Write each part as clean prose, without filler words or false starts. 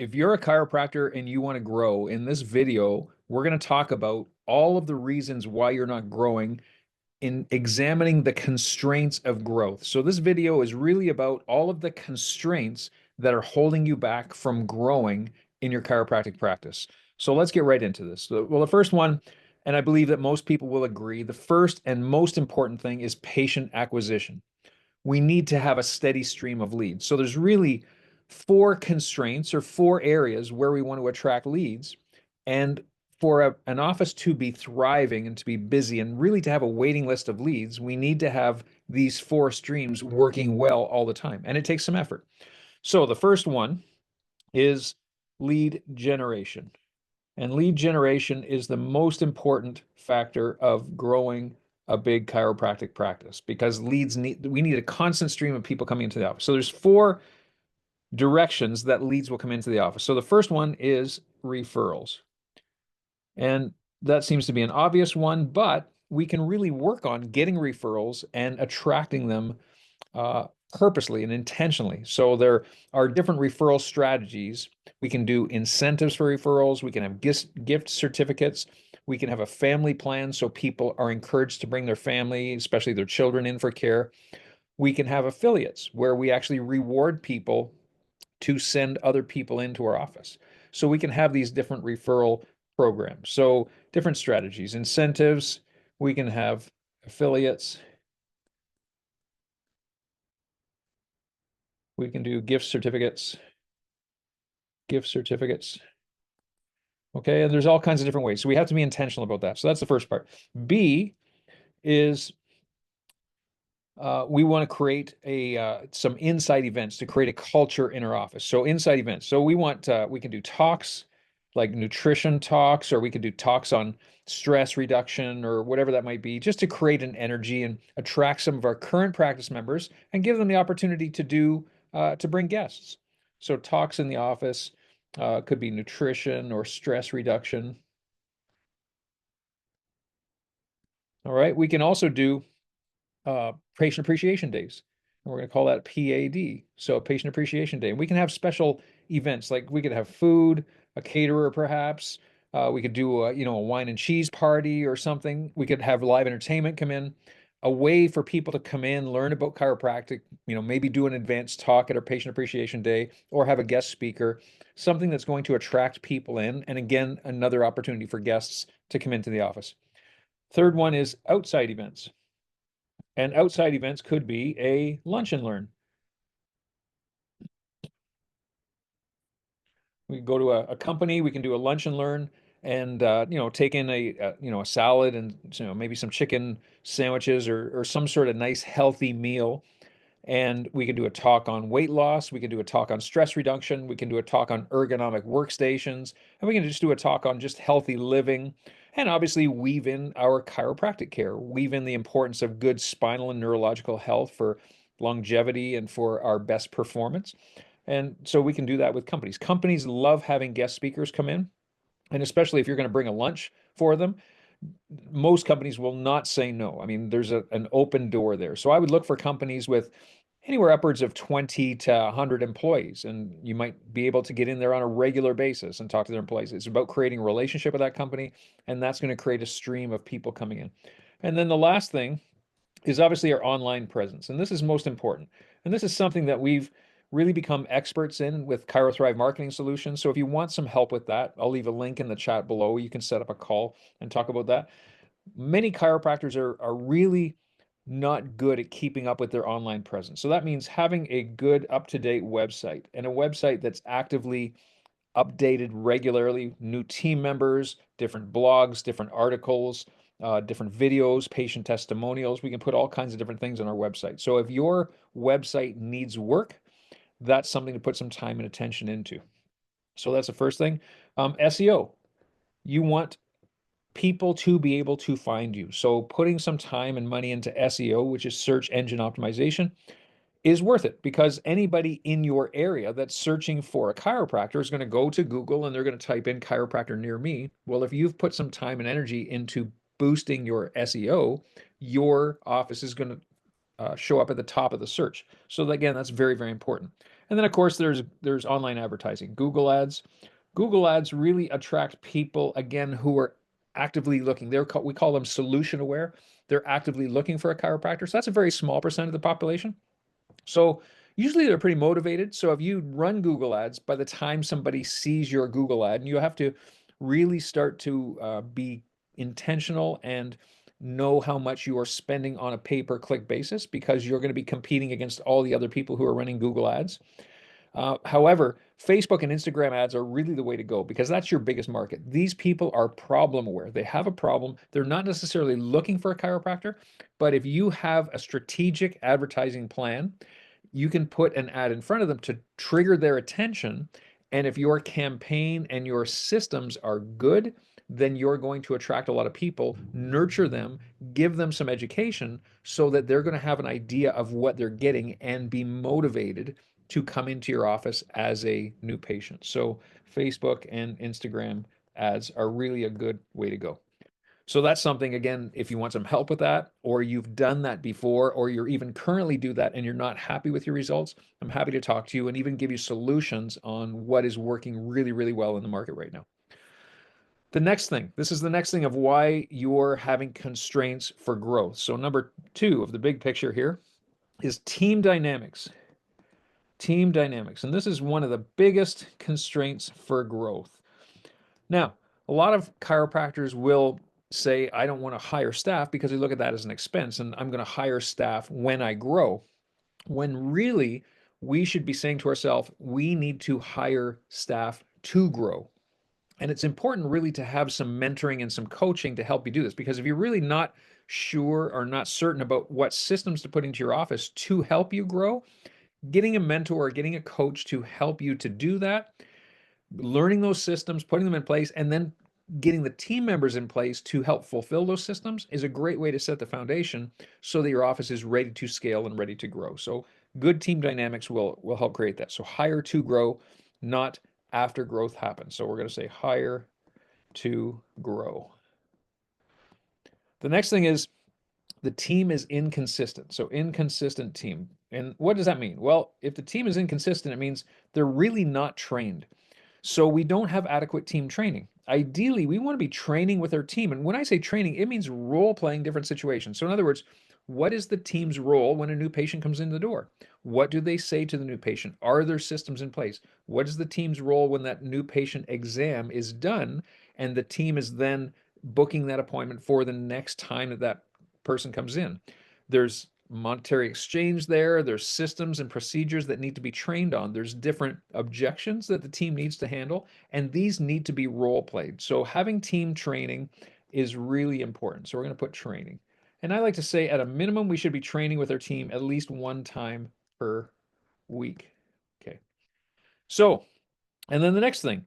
If you're a chiropractor and you want to grow, in this video, we're going to talk about all of the reasons why you're not growing in examining the constraints of growth. So this video is really about all of the constraints that are holding you back from growing in your chiropractic practice. So let's get right into this. Well, the first one, and I believe that most people will agree, the first and most important thing is patient acquisition. We need to have a steady stream of leads. So there's really four constraints or four areas where we want to attract leads. And for an office to be thriving and to be busy and really to have a waiting list of leads, we need to have these four streams working well all the time. And it takes some effort. So the first one is lead generation. And lead generation is the most important factor of growing a big chiropractic practice because we need a constant stream of people coming into the office. So there's four directions that leads will come into the office. So the first one is referrals. And that seems to be an obvious one, but we can really work on getting referrals and attracting them purposely and intentionally. So there are different referral strategies. We can do incentives for referrals. We can have gift certificates. We can have a family plan so people are encouraged to bring their family, especially their children, in for care. We can have affiliates where we actually reward people to send other people into our office. So we can have these different referral programs. So different strategies, incentives, we can have affiliates, we can do gift certificates. Okay, and there's all kinds of different ways. So we have to be intentional about that. So that's the first part. B is we want to create some inside events to create a culture in our office. So inside events. So we can do talks like nutrition talks, or we could do talks on stress reduction or whatever that might be, just to create an energy and attract some of our current practice members and give them the opportunity to bring guests. So talks in the office could be nutrition or stress reduction. All right. We can also do patient appreciation days. And we're going to call that PAD. So patient appreciation day. And we can have special events, like we could have food, a caterer perhaps. We could do a wine and cheese party or something. We could have live entertainment come in, a way for people to come in, learn about chiropractic, maybe do an advanced talk at our patient appreciation day or have a guest speaker, something that's going to attract people in. And again, another opportunity for guests to come into the office. Third one is outside events. And outside events could be a lunch and learn. We can go to a company, we can do a lunch and learn and take in a salad and maybe some chicken sandwiches or some sort of nice healthy meal. And we can do a talk on weight loss, we can do a talk on stress reduction, we can do a talk on ergonomic workstations, and we can just do a talk on just healthy living. And obviously weave in our chiropractic care, weave in the importance of good spinal and neurological health for longevity and for our best performance. And so we can do that with companies. Companies love having guest speakers come in, and especially if you're going to bring a lunch for them, most companies will not say no. I mean, there's an open door there. So I would look for companies with anywhere upwards of 20 to 100 employees, and you might be able to get in there on a regular basis and talk to their employees. It's about creating a relationship with that company, and that's going to create a stream of people coming in. And then the last thing is obviously our online presence. And this is most important. And this is something that we've really become experts in with ChiroThrive Marketing Solutions. So if you want some help with that, I'll leave a link in the chat below. You can set up a call and talk about that. Many chiropractors are really not good at keeping up with their online presence. So that means having a good up-to-date website and a website that's actively updated regularly, new team members, different blogs, different articles, different videos, patient testimonials. We can put all kinds of different things on our website. So if your website needs work, that's something to put some time and attention into. So that's the first thing. SEO, you want people to be able to find you. So putting some time and money into SEO, which is search engine optimization, is worth it because anybody in your area that's searching for a chiropractor is going to go to Google and they're going to type in chiropractor near me. Well, if you've put some time and energy into boosting your SEO, your office is going to show up at the top of the search. So again, that's very, very important. And then of course there's online advertising, Google ads. Google ads really attract people again who are actively looking. We call them solution aware. They're actively looking for a chiropractor. So that's a very small percent of the population. So usually they're pretty motivated. So if you run Google ads, by the time somebody sees your Google ad, and you have to really start to be intentional and know how much you are spending on a pay-per-click basis, because you're going to be competing against all the other people who are running Google ads. However, Facebook and Instagram ads are really the way to go because that's your biggest market. These people are problem aware. They have a problem. They're not necessarily looking for a chiropractor, but if you have a strategic advertising plan, you can put an ad in front of them to trigger their attention. And if your campaign and your systems are good, then you're going to attract a lot of people, nurture them, give them some education so that they're going to have an idea of what they're getting and be motivated to come into your office as a new patient. So Facebook and Instagram ads are really a good way to go. So that's something, again, if you want some help with that, or you've done that before, or you're even currently do that and you're not happy with your results, I'm happy to talk to you and even give you solutions on what is working really, really well in the market right now. The next thing, this is the next thing of why you're having constraints for growth. So number 2 of the big picture here is team dynamics. Team dynamics. And this is one of the biggest constraints for growth. Now, a lot of chiropractors will say, I don't want to hire staff because they look at that as an expense and I'm going to hire staff when I grow. When really, we should be saying to ourselves, we need to hire staff to grow. And it's important really to have some mentoring and some coaching to help you do this, because if you're really not sure or not certain about what systems to put into your office to help you grow, getting a mentor or getting a coach to help you to do that, learning those systems, putting them in place, and then getting the team members in place to help fulfill those systems is a great way to set the foundation so that your office is ready to scale and ready to grow. So good team dynamics will help create that. So hire to grow, not after growth happens. So we're going to say hire to grow. The next thing is the team is inconsistent. So inconsistent team. And what does that mean? Well, if the team is inconsistent, it means they're really not trained. So we don't have adequate team training. Ideally, we want to be training with our team. And when I say training, it means role playing different situations. So in other words, what is the team's role when a new patient comes in the door? What do they say to the new patient? Are there systems in place? What is the team's role when that new patient exam is done and the team is then booking that appointment for the next time that that person comes in? There's monetary exchange there. There's systems and procedures that need to be trained on. There's different objections that the team needs to handle, and these need to be role played. So having team training is really important. So we're going to put training. And I like to say at a minimum, we should be training with our team at least one time per week. Okay. So, and then the next thing,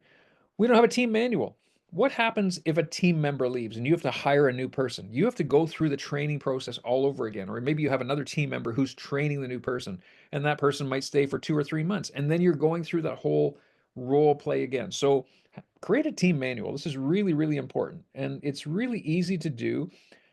we don't have a team manual. What happens if a team member leaves and you have to hire a new person? You have to go through the training process all over again. Or maybe you have another team member who's training the new person, and that person might stay for 2 or 3 months. And then you're going through that whole role play again. So create a team manual. This is really, really important. And it's really easy to do.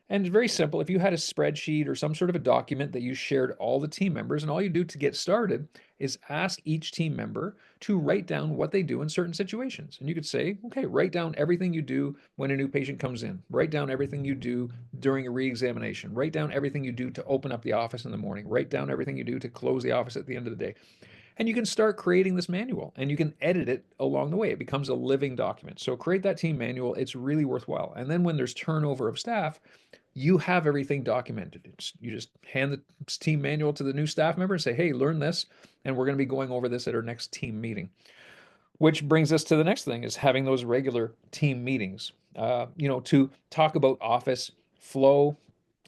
And it's very simple. If you had a spreadsheet or some sort of a document that you shared all the team members, and all you do to get started is ask each team member to write down what they do in certain situations. And you could say, okay, write down everything you do when a new patient comes in. Write down everything you do during a re-examination. Write down everything you do to open up the office in the morning. Write down everything you do to close the office at the end of the day. And you can start creating this manual and you can edit it along the way. It becomes a living document. So create that team manual. It's really worthwhile. And then when there's turnover of staff, you have everything documented. You just hand the team manual to the new staff member and say, hey, learn this. And we're going to be going over this at our next team meeting. Which brings us to the next thing, is having those regular team meetings, to talk about office flow,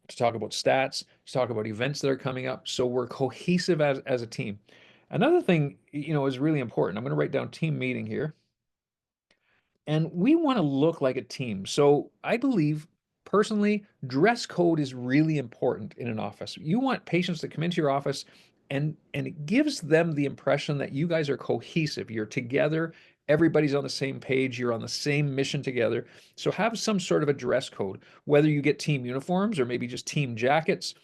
to talk about stats, to talk about events that are coming up. So we're cohesive as a team. Another thing, is really important. I'm going to write down team meeting here. And we want to look like a team. So I believe personally, dress code is really important in an office. You want patients to come into your office and it gives them the impression that you guys are cohesive. You're together, everybody's on the same page, you're on the same mission together. So have some sort of a dress code, whether you get team uniforms or maybe just team jackets.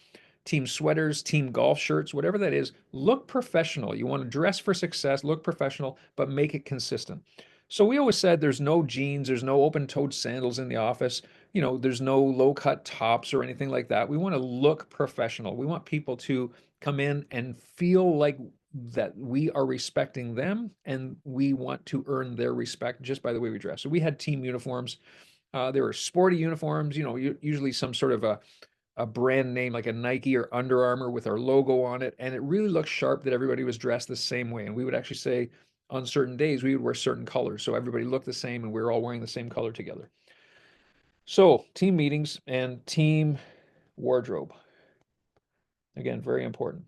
team sweaters, team golf shirts, whatever that is, look professional. You want to dress for success, look professional, but make it consistent. So we always said there's no jeans, there's no open-toed sandals in the office. There's no low-cut tops or anything like that. We want to look professional. We want people to come in and feel like that we are respecting them, and we want to earn their respect just by the way we dress. So we had team uniforms. There were sporty uniforms, usually some sort of a brand name like a Nike or Under Armour with our logo on it. And it really looked sharp that everybody was dressed the same way. And we would actually say on certain days, we would wear certain colors. So everybody looked the same and we were all wearing the same color together. So team meetings and team wardrobe. Again, very important.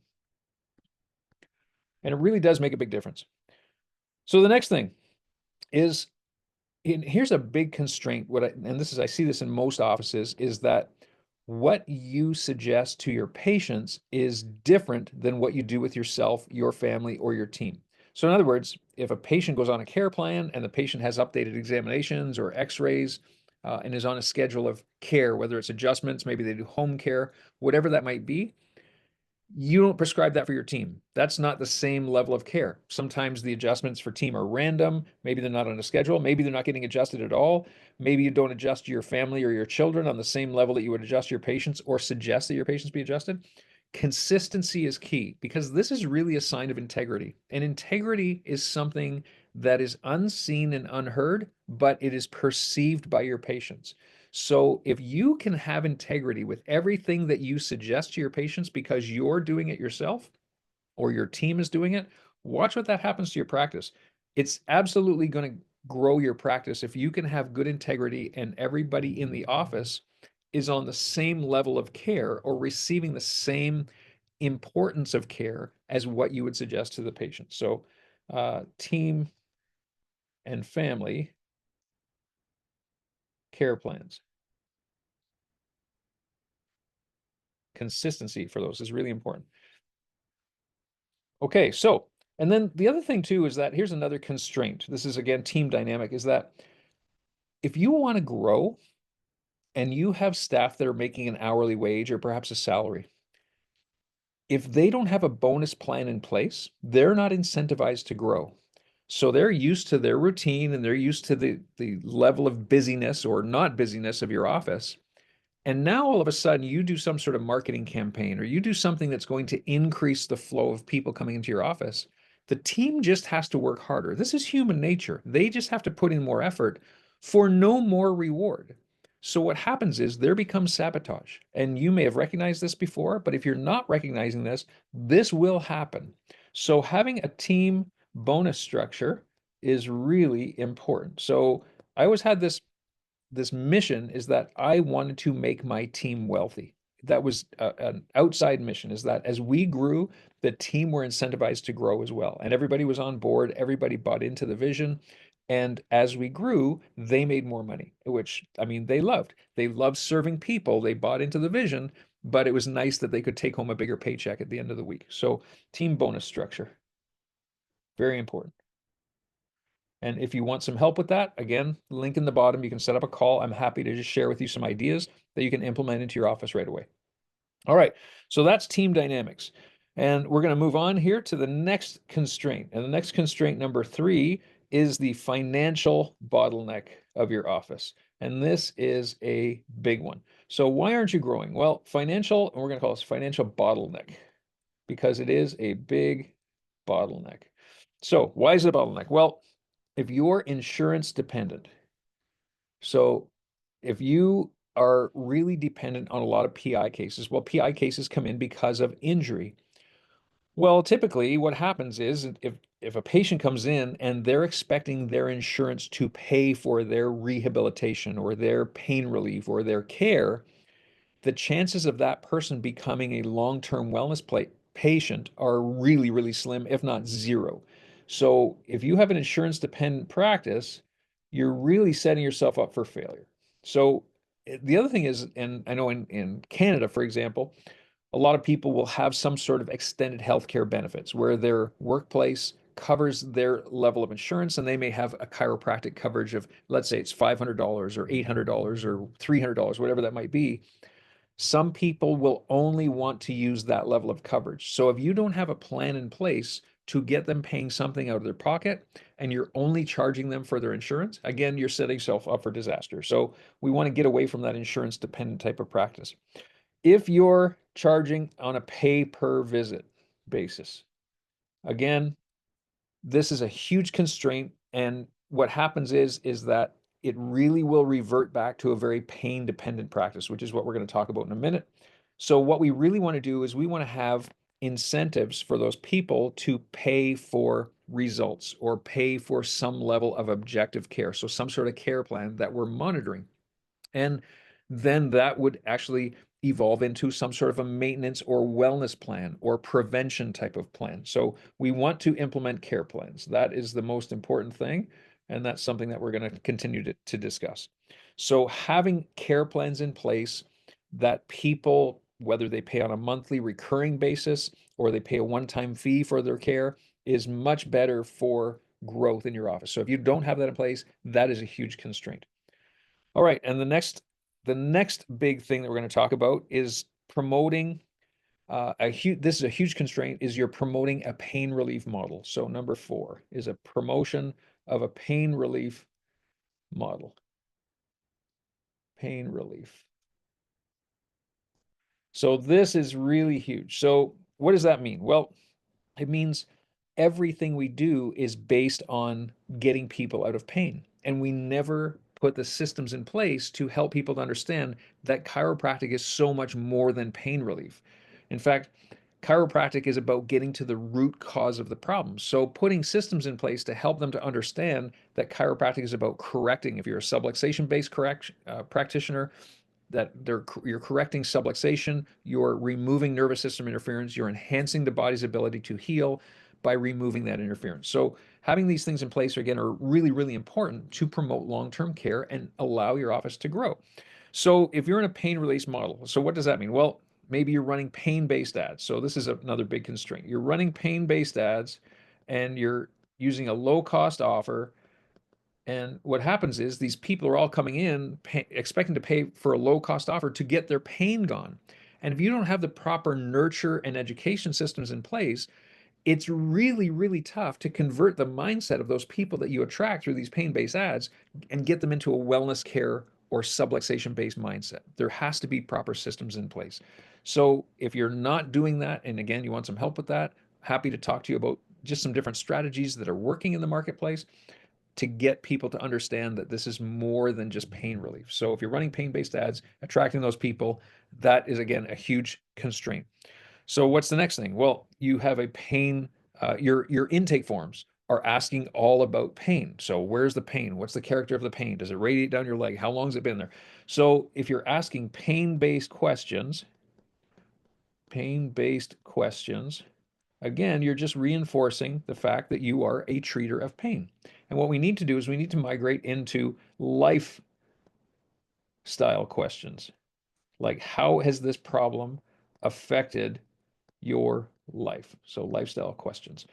And it really does make a big difference. So the next thing is, and here's a big constraint. I see this in most offices, is that what you suggest to your patients is different than what you do with yourself, your family, or your team. So in other words, if a patient goes on a care plan and the patient has updated examinations or x-rays and is on a schedule of care, whether it's adjustments, maybe they do home care, whatever that might be, you don't prescribe that for your team. That's not the same level of care. Sometimes the adjustments for team are random. Maybe they're not on a schedule. Maybe they're not getting adjusted at all. Maybe you don't adjust your family or your children on the same level that you would adjust your patients or suggest that your patients be adjusted. Consistency is key because this is really a sign of integrity. And integrity is something that is unseen and unheard, but it is perceived by your patients. So if you can have integrity with everything that you suggest to your patients because you're doing it yourself or your team is doing it, watch what that happens to your practice. It's absolutely going to grow your practice if you can have good integrity and everybody in the office is on the same level of care or receiving the same importance of care as what you would suggest to the patient. So team and family care plans. Consistency for those is really important. Okay, so, and then the other thing too is that here's another constraint. This is again team dynamic, is that if you want to grow and you have staff that are making an hourly wage or perhaps a salary, if they don't have a bonus plan in place, they're not incentivized to grow. So they're used to their routine and they're used to the level of busyness or not busyness of your office. And now all of a sudden you do some sort of marketing campaign or you do something that's going to increase the flow of people coming into your office. The team just has to work harder. This is human nature. They just have to put in more effort for no more reward. So what happens is there becomes sabotage. And you may have recognized this before, but if you're not recognizing this, this will happen. So having a team bonus structure is really important. So I always had this mission is that I wanted to make my team wealthy. That was an outside mission, is that as we grew, the team were incentivized to grow as well. And everybody was on board, everybody bought into the vision. And as we grew, they made more money, which I mean, they loved. They loved serving people. They bought into the vision, but it was nice that they could take home a bigger paycheck at the end of the week. So, team bonus structure, very important. And if you want some help with that, again, link in the bottom, you can set up a call. I'm happy to just share with you some ideas that you can implement into your office right away. All right, so that's team dynamics. And we're going to move on here to the next constraint. And the next constraint, number 3, is the financial bottleneck of your office. And this is a big one. So why aren't you growing? Well, financial, and we're going to call this financial bottleneck because it is a big bottleneck. So why is it a bottleneck? Well, if you're insurance dependent, so if you are really dependent on a lot of PI cases, well, PI cases come in because of injury. Well, typically what happens is if a patient comes in and they're expecting their insurance to pay for their rehabilitation or their pain relief or their care, the chances of that person becoming a long-term wellness patient are really, really slim, if not zero. So if you have an insurance dependent practice, you're really setting yourself up for failure. So the other thing is, and I know in Canada, for example, a lot of people will have some sort of extended healthcare benefits where their workplace covers their level of insurance and they may have a chiropractic coverage of, let's say it's $500 or $800 or $300, whatever that might be. Some people will only want to use that level of coverage. So if you don't have a plan in place to get them paying something out of their pocket and you're only charging them for their insurance, again, you're setting yourself up for disaster. So we want to get away from that insurance dependent type of practice. If you're charging on a pay per visit basis, again, this is a huge constraint. And what happens is that it really will revert back to a very pain dependent practice, which is what we're going to talk about in a minute. So what we really want to do is we want to have incentives for those people to pay for results or pay for some level of objective care. So some sort of care plan that we're monitoring. And then that would actually evolve into some sort of a maintenance or wellness plan or prevention type of plan. So we want to implement care plans. That is the most important thing. And that's something that we're going to continue to discuss. So having care plans in place that people, whether they pay on a monthly recurring basis or they pay a one-time fee for their care, is much better for growth in your office. So if you don't have that in place, that is a huge constraint. All right, and the next big thing that we're going to talk about is promoting a huge. This is a huge constraint. Is you're promoting a pain relief model. So number 4 is a promotion of a pain relief model. Pain relief. So this is really huge. So what does that mean? Well, it means everything we do is based on getting people out of pain. And we never put the systems in place to help people to understand that chiropractic is so much more than pain relief. In fact, chiropractic is about getting to the root cause of the problem. So putting systems in place to help them to understand that chiropractic is about correcting. If you're a subluxation based practitioner, that you're correcting subluxation, you're removing nervous system interference, you're enhancing the body's ability to heal by removing that interference. So having these things in place again are really, really important to promote long-term care and allow your office to grow. So if you're in a pain release model, so what does that mean? Well, maybe you're running pain-based ads. So this is another big constraint. You're running pain-based ads and you're using a low-cost offer, and what happens is these people are all coming in expecting to pay for a low cost offer to get their pain gone. And if you don't have the proper nurture and education systems in place, it's really, really tough to convert the mindset of those people that you attract through these pain based ads and get them into a wellness care or subluxation based mindset. There has to be proper systems in place. So if you're not doing that, and again, you want some help with that, happy to talk to you about just some different strategies that are working in the marketplace to get people to understand that this is more than just pain relief. So if you're running pain-based ads, attracting those people, that is again a huge constraint. So what's the next thing? Well, you have a pain, your intake forms are asking all about pain. So where's the pain? What's the character of the pain? Does it radiate down your leg? How long has it been there? So if you're asking pain-based questions, again, you're just reinforcing the fact that you are a treater of pain. And what we need to do is we need to migrate into lifestyle questions. Like, how has this problem affected your life? So, lifestyle questions.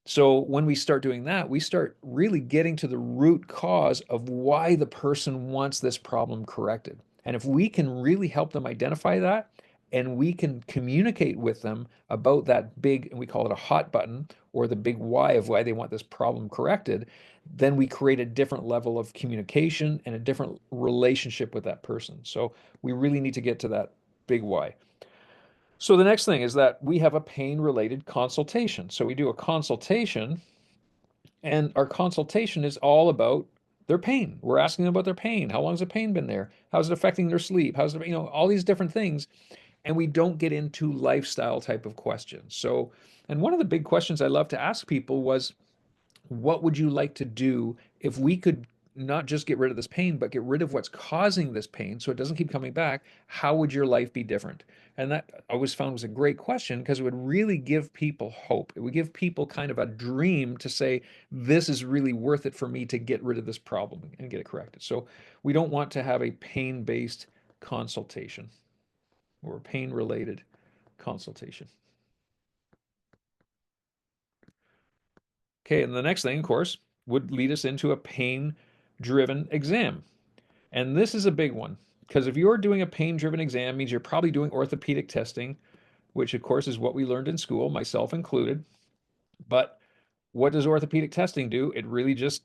So when we start doing that, we start really getting to the root cause of why the person wants this problem corrected. And if we can really help them identify that and we can communicate with them about that big, and we call it a hot button, or the big why of why they want this problem corrected, then we create a different level of communication and a different relationship with that person. So we really need to get to that big why. So the next thing is that we have a pain related consultation. So we do a consultation, and our consultation is all about their pain. We're asking them about their pain. How long has the pain been there? How's it affecting their sleep? How's it, all these different things. And we don't get into lifestyle type of questions. So, and one of the big questions I love to ask people was, what would you like to do if we could not just get rid of this pain, but get rid of what's causing this pain so it doesn't keep coming back? How would your life be different? And that I always found was a great question because it would really give people hope. It would give people kind of a dream to say, this is really worth it for me to get rid of this problem and get it corrected. So we don't want to have a pain based consultation or a pain related consultation. Okay, and the next thing, of course, would lead us into a pain driven exam. And this is a big one. Because if you're doing a pain-driven exam, means you're probably doing orthopedic testing, which of course is what we learned in school, myself included. But what does orthopedic testing do? It really just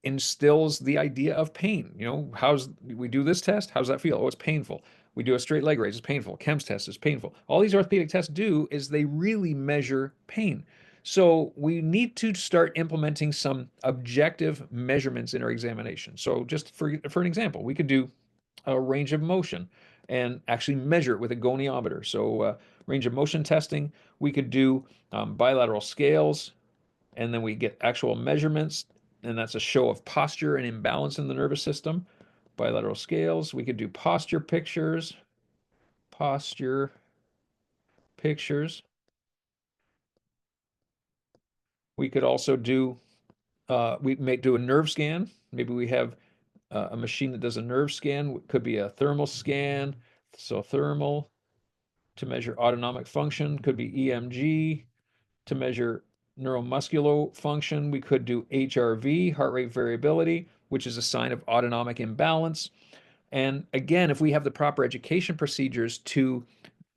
instills the idea of pain. You know, how's we do this test? How's that feel? Oh, it's painful. We do a straight leg raise, it's painful. Chems test is painful. All these orthopedic tests do is they really measure pain. So we need to start implementing some objective measurements in our examination. So just for an example, we could do a range of motion and actually measure it with a goniometer. So range of motion testing, we could do bilateral scales, and then we get actual measurements, and that's a show of posture and imbalance in the nervous system. Bilateral scales, we could do posture pictures. We could also do, we may do a nerve scan. Maybe we have a machine that does a nerve scan. It could be a thermal scan, so thermal to measure autonomic function, could be EMG to measure neuromuscular function. We could do HRV, heart rate variability, which is a sign of autonomic imbalance. And again, if we have the proper education procedures to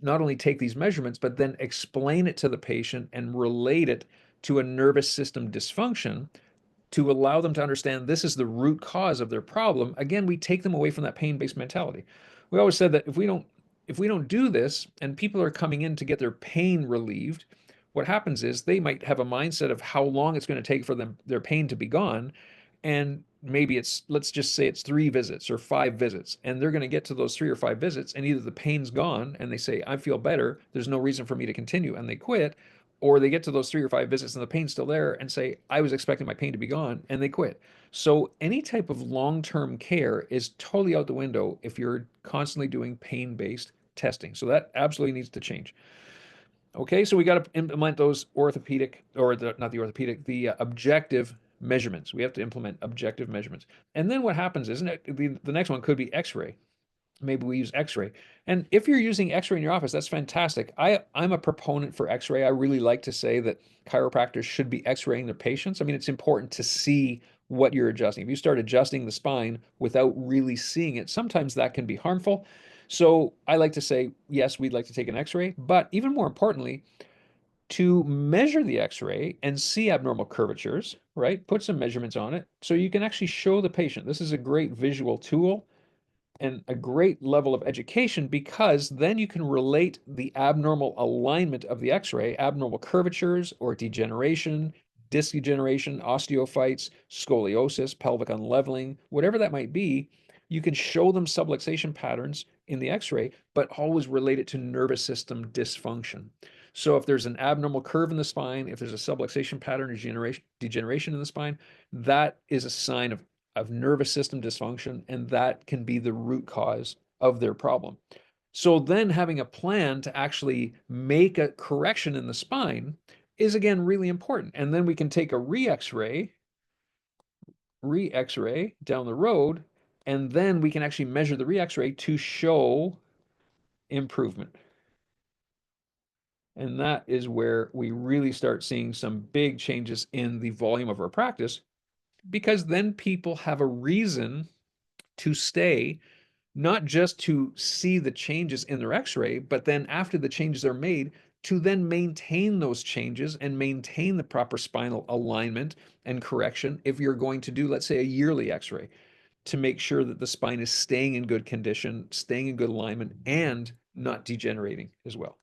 not only take these measurements, but then explain it to the patient and relate it to a nervous system dysfunction, to allow them to understand this is the root cause of their problem, again, we take them away from that pain-based mentality. We always said that if we don't do this and people are coming in to get their pain relieved, what happens is they might have a mindset of how long it's going to take for them their pain to be gone, and maybe it's, let's just say it's 3 visits or 5 visits, and they're going to get to those 3 or 5 visits and either the pain's gone and they say I feel better, there's no reason for me to continue, and they quit, or they get to those 3 or 5 visits and the pain's still there and say I was expecting my pain to be gone, and they quit. So any type of long-term care is totally out the window if you're constantly doing pain-based testing. So that absolutely needs to change. Okay, so we got to implement those orthopedic, or not the orthopedic, the objective measurements. We have to implement objective measurements. And then what happens is, the next one could be X-ray. Maybe we use X-ray. And if you're using X-ray in your office, that's fantastic. I'm a proponent for X-ray. I really like to say that chiropractors should be X-raying their patients. I mean, it's important to see what you're adjusting. If you start adjusting the spine without really seeing it, sometimes that can be harmful. So I like to say, yes, we'd like to take an X-ray, but even more importantly, to measure the X-ray and see abnormal curvatures, right? Put some measurements on it so you can actually show the patient. This is a great visual tool and a great level of education, because then you can relate the abnormal alignment of the X-ray, abnormal curvatures or degeneration, disc degeneration, osteophytes, scoliosis, pelvic unleveling, whatever that might be. You can show them subluxation patterns in the X-ray, but always relate it to nervous system dysfunction. So if there's an abnormal curve in the spine, if there's a subluxation pattern or degeneration in the spine, that is a sign of nervous system dysfunction, and that can be the root cause of their problem. So then having a plan to actually make a correction in the spine is again really important. And then we can take a re-x-ray down the road, and then we can actually measure the re-x-ray to show improvement. And that is where we really start seeing some big changes in the volume of our practice, because then people have a reason to stay, not just to see the changes in their X-ray, but then after the changes are made, to then maintain those changes and maintain the proper spinal alignment and correction if you're going to do, let's say, a yearly X-ray, to make sure that the spine is staying in good condition, staying in good alignment, and not degenerating as well.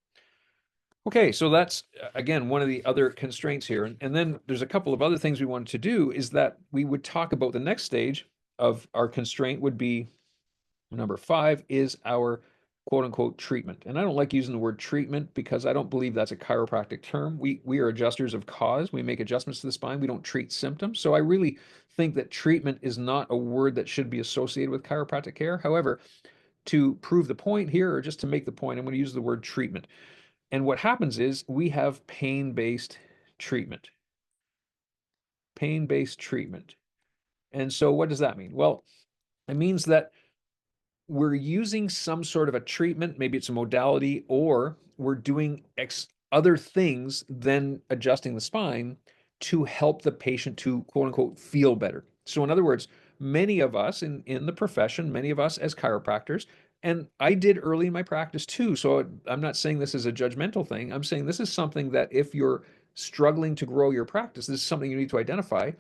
Okay, so that's again one of the other constraints here. And then there's a couple of other things we wanted to do, is that we would talk about the next stage of our constraint would be number 5 is our quote unquote treatment. And I don't like using the word treatment because I don't believe that's a chiropractic term. We are adjusters of cause. We make adjustments to the spine. We don't treat symptoms. So I really think that treatment is not a word that should be associated with chiropractic care. However, to prove the point here, or just to make the point, I'm going to use the word treatment. And what happens is we have pain-based treatment. Pain-based treatment. And so what does that mean? Well, it means that we're using some sort of a treatment, maybe it's a modality, or we're doing other things than adjusting the spine to help the patient to quote unquote feel better. So in other words, many of us in the profession, many of us as chiropractors, and I did early in my practice too. So I'm not saying this is a judgmental thing. I'm saying this is something that if you're struggling to grow your practice, this is something you need to identify.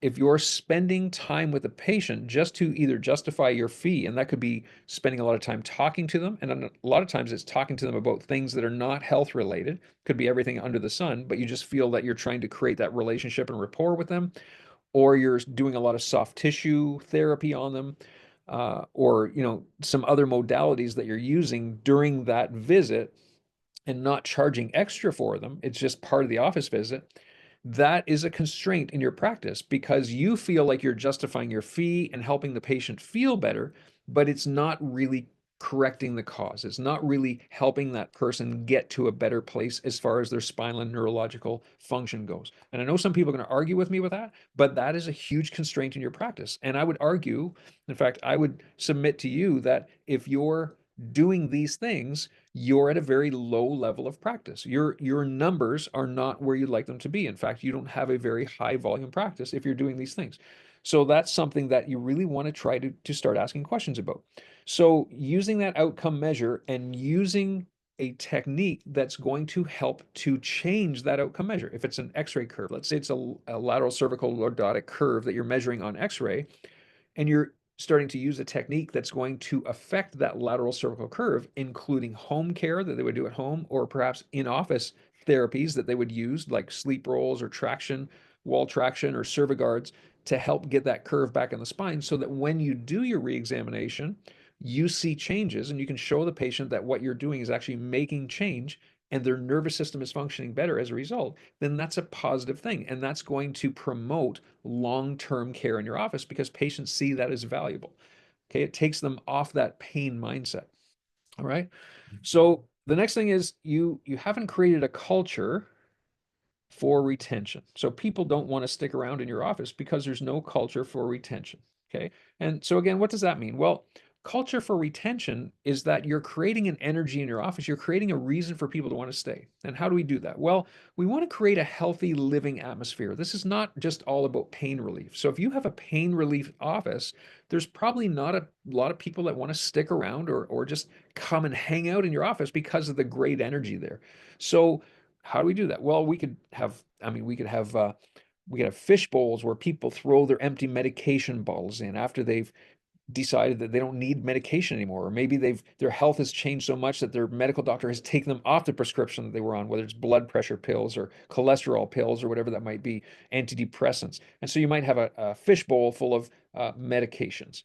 If you're spending time with a patient just to either justify your fee, and that could be spending a lot of time talking to them, and a lot of times it's talking to them about things that are not health related, could be everything under the sun, but you just feel that you're trying to create that relationship and rapport with them, or you're doing a lot of soft tissue therapy on them, or some other modalities that you're using during that visit and not charging extra for them, it's just part of the office visit, that is a constraint in your practice because you feel like you're justifying your fee and helping the patient feel better, but it's not really correcting the cause. It's not really helping that person get to a better place as far as their spinal and neurological function goes. And I know some people are going to argue with me with that, but that is a huge constraint in your practice. And I would argue, in fact, I would submit to you that if you're doing these things, you're at a very low level of practice. Your numbers are not where you'd like them to be. In fact, you don't have a very high volume practice if you're doing these things. So that's something that you really want to try to start asking questions about. So using that outcome measure and using a technique that's going to help to change that outcome measure. If it's an X-ray curve, let's say it's a lateral cervical lordotic curve that you're measuring on X-ray, and you're starting to use a technique that's going to affect that lateral cervical curve, including home care that they would do at home, or perhaps in-office therapies that they would use, like sleep rolls or traction, wall traction, or cerviguards to help get that curve back in the spine so that when you do your reexamination, you see changes and you can show the patient that what you're doing is actually making change and their nervous system is functioning better as a result, then that's a positive thing. And that's going to promote long-term care in your office because patients see that as valuable. Okay, it takes them off that pain mindset. All right. So the next thing is you haven't created a culture for retention. So people don't want to stick around in your office because there's no culture for retention. Okay. And so again, what does that mean? Well, culture for retention is that you're creating an energy in your office. You're creating a reason for people to want to stay. And how do we do that? Well, we want to create a healthy living atmosphere. This is not just all about pain relief. So if you have a pain relief office, there's probably not a lot of people that want to stick around or just come and hang out in your office because of the great energy there. So how do we do that? Well, we could have fish bowls where people throw their empty medication bottles in after they've decided that they don't need medication anymore, or maybe their health has changed so much that their medical doctor has taken them off the prescription that they were on, whether it's blood pressure pills or cholesterol pills or whatever that might be, antidepressants. And so you might have a fish bowl full of medications,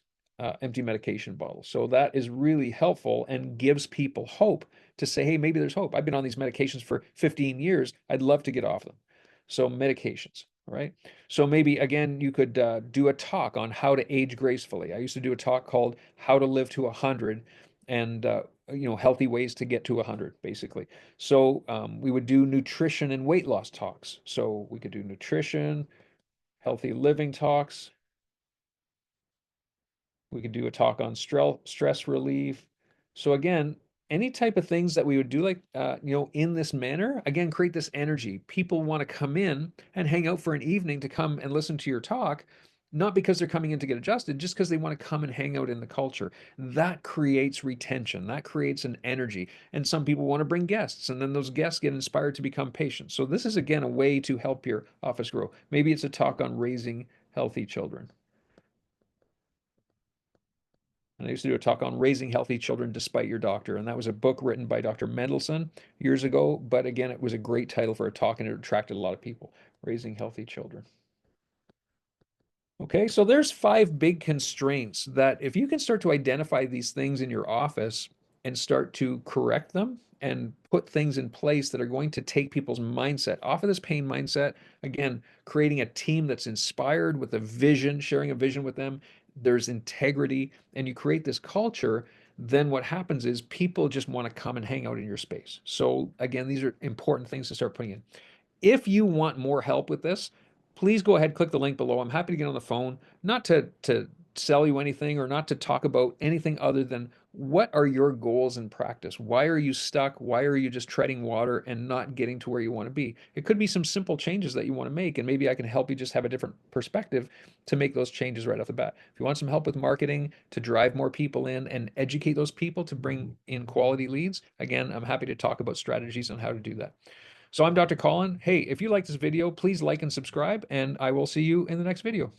empty medication bottles. So that is really helpful and gives people hope to say, hey, maybe there's hope. I've been on these medications for 15 years. I'd love to get off them. So medications, right? So maybe again, you could do a talk on how to age gracefully. I used to do a talk called "How to Live to 100," and healthy ways to get to 100, basically. So we would do nutrition and weight loss talks. So we could do nutrition, healthy living talks. We could do a talk on stress relief. So again, any type of things that we would do like in this manner, again, create this energy. People want to come in and hang out for an evening to come and listen to your talk, not because they're coming in to get adjusted, just because they want to come and hang out in the culture. That creates retention. That creates an energy. And some people want to bring guests, and then those guests get inspired to become patients. So this is again a way to help your office grow. Maybe it's a talk on raising healthy children. And I used to do a talk on raising healthy children despite your doctor. And that was a book written by Dr. Mendelsohn years ago. But again, it was a great title for a talk and it attracted a lot of people. Raising healthy children. Okay, so there's 5 big constraints that if you can start to identify these things in your office and start to correct them and put things in place that are going to take people's mindset off of this pain mindset, again, creating a team that's inspired with a vision, sharing a vision with them, there's integrity, and you create this culture, then what happens is people just want to come and hang out in your space. So again, these are important things to start putting in. If you want more help with this, please go ahead, click the link below. I'm happy to get on the phone, not to sell you anything or not to talk about anything other than What are your goals in practice? Why are you stuck? Why are you just treading water and not getting to where you want to be? It could be some simple changes that you want to make, and maybe I can help you just have a different perspective to make those changes right off the bat. If you want some help with marketing to drive more people in and educate those people to bring in quality leads, again, I'm happy to talk about strategies on how to do that. So I'm Dr. Colin. Hey, if you like this video, please like and subscribe, and I will see you in the next video.